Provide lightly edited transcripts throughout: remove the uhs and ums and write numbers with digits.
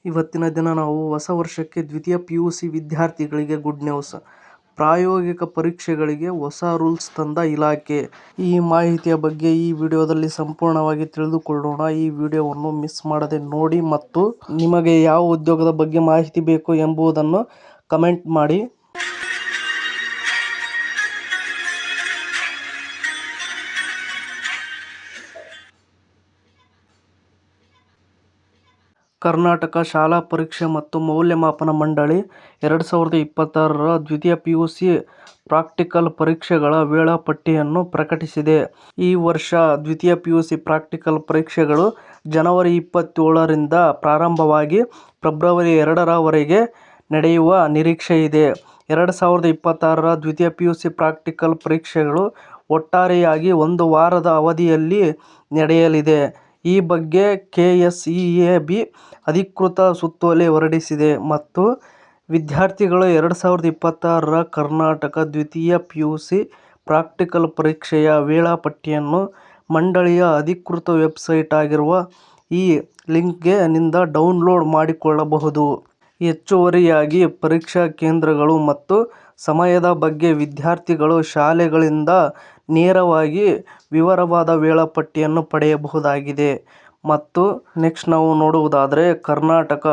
ಇವತ್ತಿನ ದಿನ ನಾವು ಹೊಸ ವರ್ಷಕ್ಕೆ ದ್ವಿತೀಯ PUC ವಿದ್ಯಾರ್ಥಿಗಳಿಗೆ ಗುಡ್ ನ್ಯೂಸ್. ಪ್ರಾಯೋಗಿಕ ಪರೀಕ್ಷೆಗಳಿಗೆ ಹೊಸ ರೂಲ್ಸ್ ತಂದ ಇಲಾಖೆ. ಈ ಮಾಹಿತಿಯ ಬಗ್ಗೆ ಈ ವಿಡಿಯೋದಲ್ಲಿ ಸಂಪೂರ್ಣವಾಗಿ ತಿಳಿದುಕೊಳ್ಳೋಣ. ಈ ವಿಡಿಯೋವನ್ನು ಮಿಸ್ ಮಾಡದೆ ನೋಡಿ ಮತ್ತು ನಿಮಗೆ ಯಾವ ಉದ್ಯೋಗದ ಬಗ್ಗೆ ಮಾಹಿತಿ ಬೇಕು ಎಂಬುದನ್ನು ಕಮೆಂಟ್ ಮಾಡಿ. ಕರ್ನಾಟಕ ಶಾಲಾ ಪರೀಕ್ಷೆ ಮತ್ತು ಮೌಲ್ಯಮಾಪನ ಮಂಡಳಿ 2026ರ ದ್ವಿತೀಯ PUC ಪ್ರಾಕ್ಟಿಕಲ್ ಪರೀಕ್ಷೆಗಳ ವೇಳಾಪಟ್ಟಿಯನ್ನು ಪ್ರಕಟಿಸಿದೆ. ಈ ವರ್ಷ ದ್ವಿತೀಯ PUC ಪ್ರಾಕ್ಟಿಕಲ್ ಪರೀಕ್ಷೆಗಳು ಜನವರಿ 27ರಿಂದ ಪ್ರಾರಂಭವಾಗಿ ಫೆಬ್ರವರಿ 2ರವರೆಗೆ ನಡೆಯುವ ನಿರೀಕ್ಷೆಯಿದೆ. 2026ರ ದ್ವಿತೀಯ PUC ಪ್ರಾಕ್ಟಿಕಲ್ ಪರೀಕ್ಷೆಗಳು ಒಟ್ಟಾರೆಯಾಗಿ 1 ವಾರದ ಅವಧಿಯಲ್ಲಿ ನಡೆಯಲಿದೆ. ಈ ಬಗ್ಗೆ KSEAB ಅಧಿಕೃತ ಸುತ್ತೋಲೆ ಹೊರಡಿಸಿದೆ ಮತ್ತು ವಿದ್ಯಾರ್ಥಿಗಳು 2026ರ ಕರ್ನಾಟಕ ದ್ವಿತೀಯ PUC ಪ್ರಾಕ್ಟಿಕಲ್ ಪರೀಕ್ಷೆಯ ವೇಳಾಪಟ್ಟಿಯನ್ನು ಮಂಡಳಿಯ ಅಧಿಕೃತ ವೆಬ್ಸೈಟ್ ಆಗಿರುವ ಈ ಲಿಂಕ್ಗೆ ನಿಂದ ಡೌನ್ಲೋಡ್ ಮಾಡಿಕೊಳ್ಳಬಹುದು. ಹೆಚ್ಚುವರಿಯಾಗಿ ಪರೀಕ್ಷಾ ಕೇಂದ್ರಗಳು ಮತ್ತು ಸಮಯದ ಬಗ್ಗೆ ವಿದ್ಯಾರ್ಥಿಗಳು ಶಾಲೆಗಳಿಂದ ನೇರವಾಗಿ ವಿವರವಾದ ವೇಳಾಪಟ್ಟಿಯನ್ನು ಪಡೆಯಬಹುದಾಗಿದೆ. ಮತ್ತು ನೆಕ್ಸ್ಟ್ ನಾವು ನೋಡುವುದಾದರೆ ಕರ್ನಾಟಕ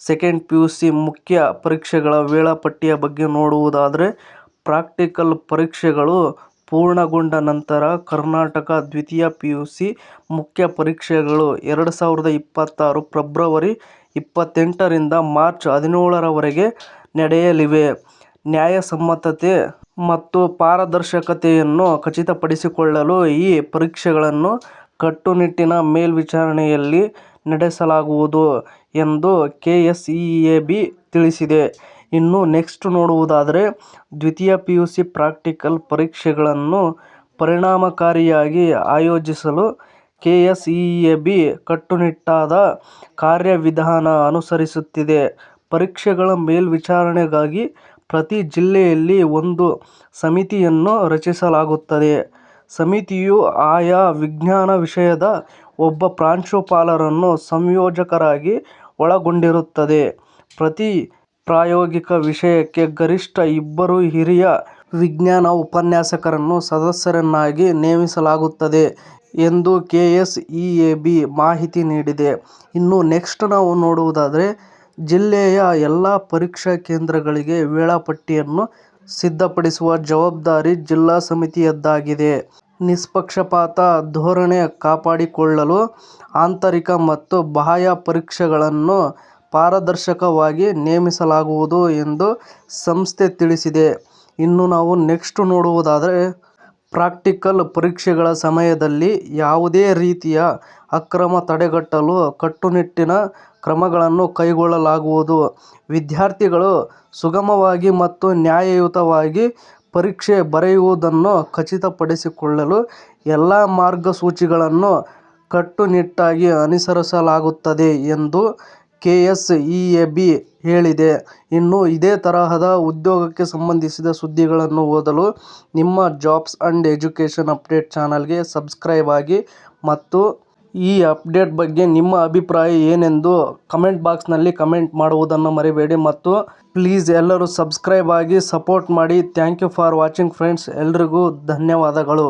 ಸೆಕೆಂಡ್ PUC ಮುಖ್ಯ ಪರೀಕ್ಷೆಗಳ ವೇಳಾಪಟ್ಟಿಯ ಬಗ್ಗೆ ನೋಡುವುದಾದರೆ ಪ್ರಾಕ್ಟಿಕಲ್ ಪರೀಕ್ಷೆಗಳು ಪೂರ್ಣಗೊಂಡ ನಂತರ ಕರ್ನಾಟಕ ದ್ವಿತೀಯ PUC ಮುಖ್ಯ ಪರೀಕ್ಷೆಗಳು 2026 ಫೆಬ್ರವರಿ 28ರಿಂದ ಮಾರ್ಚ್ 17ರವರೆಗೆ ನಡೆಯಲಿವೆ. ನ್ಯಾಯಸಮ್ಮತತೆ ಮತ್ತು ಪಾರದರ್ಶಕತೆಯನ್ನು ಖಚಿತಪಡಿಸಿಕೊಳ್ಳಲು ಈ ಪರೀಕ್ಷೆಗಳನ್ನು ಕಟ್ಟುನಿಟ್ಟಿನ ಮೇಲ್ವಿಚಾರಣೆಯಲ್ಲಿ ನಡೆಸಲಾಗುವುದು ಎಂದು KSEAB ತಿಳಿಸಿದೆ. ಇನ್ನು ನೆಕ್ಸ್ಟ್ ನೋಡುವುದಾದರೆ ದ್ವಿತೀಯ PUC ಪ್ರಾಕ್ಟಿಕಲ್ ಪರೀಕ್ಷೆಗಳನ್ನು ಪರಿಣಾಮಕಾರಿಯಾಗಿ ಆಯೋಜಿಸಲು KSEAB ಕಟ್ಟುನಿಟ್ಟಾದ ಕಾರ್ಯವಿಧಾನ ಅನುಸರಿಸುತ್ತಿದೆ. ಪರೀಕ್ಷೆಗಳ ಮೇಲ್ವಿಚಾರಣೆಗಾಗಿ ಪ್ರತಿ ಜಿಲ್ಲೆಯಲ್ಲಿ ಒಂದು ಸಮಿತಿಯನ್ನು ರಚಿಸಲಾಗುತ್ತದೆ. ಸಮಿತಿಯು ಆಯಾ ವಿಜ್ಞಾನ ವಿಷಯದ ಒಬ್ಬ ಪ್ರಾಂಶುಪಾಲರನ್ನು ಸಂಯೋಜಕರಾಗಿ ಒಳಗೊಂಡಿರುತ್ತದೆ. ಪ್ರತಿ ಪ್ರಾಯೋಗಿಕ ವಿಷಯಕ್ಕೆ ಗರಿಷ್ಠ 2 ಹಿರಿಯ ವಿಜ್ಞಾನ ಉಪನ್ಯಾಸಕರನ್ನು ಸದಸ್ಯರನ್ನಾಗಿ ನೇಮಿಸಲಾಗುತ್ತದೆ ಎಂದು KSEAB ಮಾಹಿತಿ ನೀಡಿದೆ. ಇನ್ನು ನೆಕ್ಸ್ಟ್ ನಾವು ನೋಡುವುದಾದರೆ ಜಿಲ್ಲೆಯ ಎಲ್ಲ ಪರೀಕ್ಷಾ ಕೇಂದ್ರಗಳಿಗೆ ವೇಳಾಪಟ್ಟಿಯನ್ನು ಸಿದ್ಧಪಡಿಸುವ ಜವಾಬ್ದಾರಿ ಜಿಲ್ಲಾ ಸಮಿತಿಯದ್ದಾಗಿದೆ. ನಿಷ್ಪಕ್ಷಪಾತ ಧೋರಣೆ ಕಾಪಾಡಿಕೊಳ್ಳಲು ಆಂತರಿಕ ಮತ್ತು ಬಾಹ್ಯ ಪರೀಕ್ಷಕರನ್ನು ಪಾರದರ್ಶಕವಾಗಿ ನೇಮಿಸಲಾಗುವುದು ಎಂದು ಸಂಸ್ಥೆ ತಿಳಿಸಿದೆ. ಇನ್ನು ನಾವು ನೆಕ್ಸ್ಟ್ ನೋಡುವುದಾದರೆ ಪ್ರಾಕ್ಟಿಕಲ್ ಪರೀಕ್ಷೆಗಳ ಸಮಯದಲ್ಲಿ ಯಾವುದೇ ರೀತಿಯ ಅಕ್ರಮ ತಡೆಗಟ್ಟಲು ಕಟ್ಟುನಿಟ್ಟಿನ ಕ್ರಮಗಳನ್ನು ಕೈಗೊಳ್ಳಲಾಗುವುದು. ವಿದ್ಯಾರ್ಥಿಗಳು ಸುಗಮವಾಗಿ ಮತ್ತು ನ್ಯಾಯಯುತವಾಗಿ ಪರೀಕ್ಷೆ ಬರೆಯುವುದನ್ನು ಖಚಿತಪಡಿಸಿಕೊಳ್ಳಲು ಎಲ್ಲ ಮಾರ್ಗಸೂಚಿಗಳನ್ನು ಕಟ್ಟುನಿಟ್ಟಾಗಿ ಅನುಸರಿಸಲಾಗುತ್ತದೆ ಎಂದು KSEAB ಹೇಳಿದೆ. ಇನ್ನು ಇದೇ ತರಹದ ಉದ್ಯೋಗಕ್ಕೆ ಸಂಬಂಧಿಸಿದ ಸುದ್ದಿಗಳನ್ನು ಓದಲು ನಿಮ್ಮ ಜಾಬ್ಸ್ ಅಂಡ್ ಎಜುಕೇಷನ್ ಅಪ್ಡೇಟ್ ಚಾನಲ್ಗೆ ಸಬ್ಸ್ಕ್ರೈಬ್ ಆಗಿ ಮತ್ತು ಈ ಅಪ್ಡೇಟ್ ಬಗ್ಗೆ ನಿಮ್ಮ ಅಭಿಪ್ರಾಯ ಏನೆಂದು ಕಮೆಂಟ್ ಬಾಕ್ಸ್ನಲ್ಲಿ ಕಮೆಂಟ್ ಮಾಡುವುದನ್ನು ಮರಿಬೇಡಿ ಮತ್ತು ಪ್ಲೀಸ್ ಎಲ್ಲರೂ ಸಬ್ಸ್ಕ್ರೈಬ್ ಆಗಿ ಸಪೋರ್ಟ್ ಮಾಡಿ. Thank you for watching friends. ಎಲ್ರಿಗೂ ಧನ್ಯವಾದಗಳು.